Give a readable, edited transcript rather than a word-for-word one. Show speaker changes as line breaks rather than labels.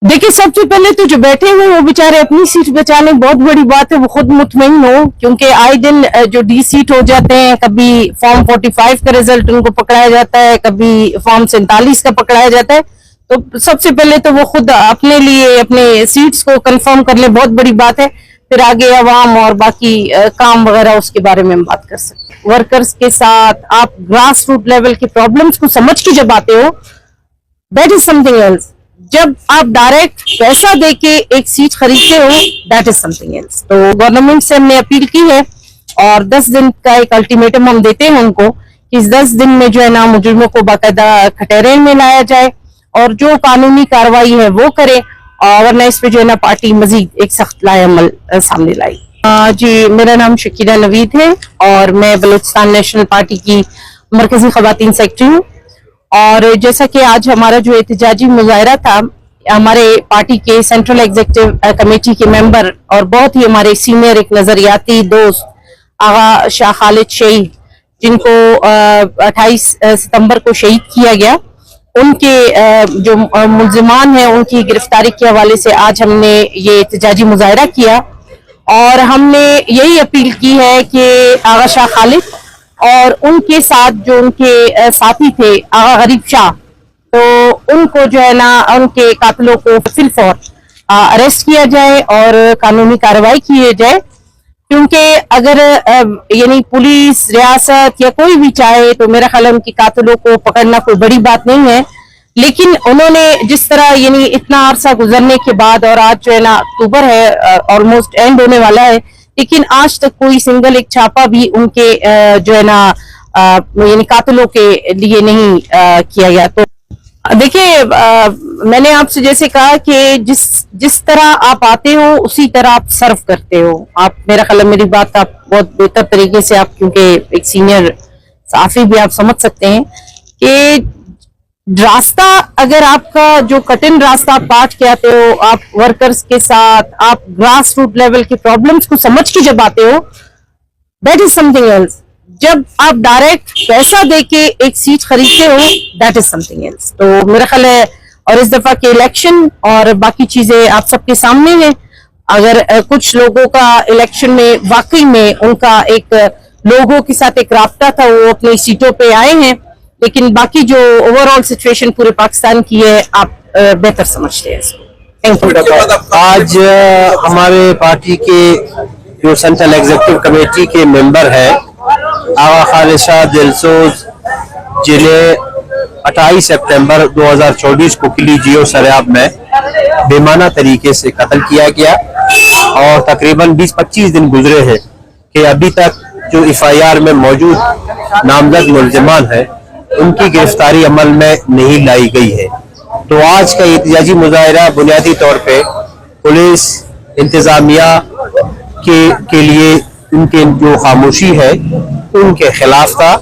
देखिए, सबसे पहले तो जो बैठे हुए वो बेचारे अपनी सीट बचाने, बहुत बड़ी बात है वो खुद मुतमईन हो, क्योंकि आए दिन जो डी सीट हो जाते हैं, कभी फॉर्म 45 का रिजल्ट उनको पकड़ाया जाता है, कभी फॉर्म 47 का पकड़ाया जाता है। तो सबसे पहले तो वो खुद अपने लिए अपने सीट्स को कंफर्म कर ले, बहुत बड़ी बात है। फिर आगे अवाम और बाकी काम वगैरह उसके बारे में हम बात कर सकते हैं। वर्कर्स के साथ आप ग्रास रूट लेवल की प्रॉब्लम्स को समझ के जब आते हो, दैट इज समथिंग एल्स। जब आप डायरेक्ट पैसा देके एक सीट खरीदते हो, दैट इज समथिंग एल्स। तो गवर्नमेंट से हमने अपील की है और 10 दिन का एक अल्टीमेटम हम देते हैं उनको कि इस 10 दिन में जो है ना मुजरिमों को बाकायदा खटेरे में लाया जाए और जो कानूनी कार्रवाई है वो करे, और वरना इस पे जो है ना पार्टी मजीद एक सख्त लाएअमल सामने लाई। जी, मेरा नाम शकीला नवीद है और मैं बलूचिस्तान नेशनल पार्टी की मरकजी खवातीन सेक्रेटरी हूँ। और जैसा कि आज हमारा जो एहतजाजी मुजाहरा था, हमारे पार्टी के सेंट्रल एग्जीक्यूटिव कमेटी के मेंबर और बहुत ही हमारे सीनियर एक नजरियाती दोस्त आगा शाह खालिद शहीद, जिनको 28 सितंबर को शहीद किया गया, उनके जो मुल्जिमान हैं उनकी गिरफ्तारी के हवाले से आज हमने ये एहतजाजी मुजाहरा किया। और हमने यही अपील की है कि आगा शाह खालिद और उनके साथ जो उनके साथी थे आगा गरीब शाह, तो उनको जो है ना उनके कातिलों को फिलफौर अरेस्ट किया जाए और कानूनी कार्रवाई की जाए। क्योंकि अगर यानी पुलिस, रियासत या कोई भी चाहे तो मेरा ख्याल उनके कातिलों को पकड़ना कोई बड़ी बात नहीं है, लेकिन उन्होंने जिस तरह यानी इतना अरसा गुजरने के बाद, और आज जो है ना अक्टूबर है, ऑलमोस्ट एंड होने वाला है, लेकिन आज तक कोई सिंगल एक छापा भी उनके जो है ना यानी कातिलों के लिए नहीं किया गया। तो देखिए, मैंने आपसे जैसे कहा कि जिस तरह आप आते हो उसी तरह आप सर्व करते हो। आप, मेरा ख्याल मेरी बात आप बहुत बेहतर तरीके से, आप क्योंकि एक सीनियर सहाफी भी, आप समझ सकते हैं कि रास्ता, अगर आपका जो कठिन रास्ता आप काट के आते हो, आप वर्कर्स के साथ, आप ग्रास रूट लेवल की प्रॉब्लम्स को समझ के जब आते हो, दैट इज समथिंग एल्स। जब आप डायरेक्ट पैसा देके एक सीट खरीदते हो, दैट इज समथिंग एल्स। तो मेरा ख्याल है, और इस दफा के इलेक्शन और बाकी चीजें आप सबके सामने हैं। अगर कुछ लोगों का इलेक्शन में वाकई में उनका एक लोगों के साथ एक राब्ता था, वो अपनी सीटों पे आए हैं, लेकिन बाकी जो ओवरऑल सिचुएशन पूरे पाकिस्तान की है, आप बेहतर समझते हैं इसको। Thank you.
आज हमारे पार्टी के जो सेंट्रल एग्जीक्यूटिव कमेटी के मेंबर है आगा खालिद शाह दिलसोज, जिन्हें 28 सितंबर 2024 को किली जियो सरियाब में बेमाना तरीके से कत्ल किया गया, और तकरीबन 20-25 दिन गुजरे हैं कि अभी तक जो FIR में मौजूद नामजद मुल्जिमान है उनकी गिरफ्तारी अमल में नहीं लाई गई है। तो आज का एहतजाजी मुजाहरा बुनियादी तौर पे पुलिस इंतजामिया के लिए उनके जो खामोशी है उनके खिलाफ था।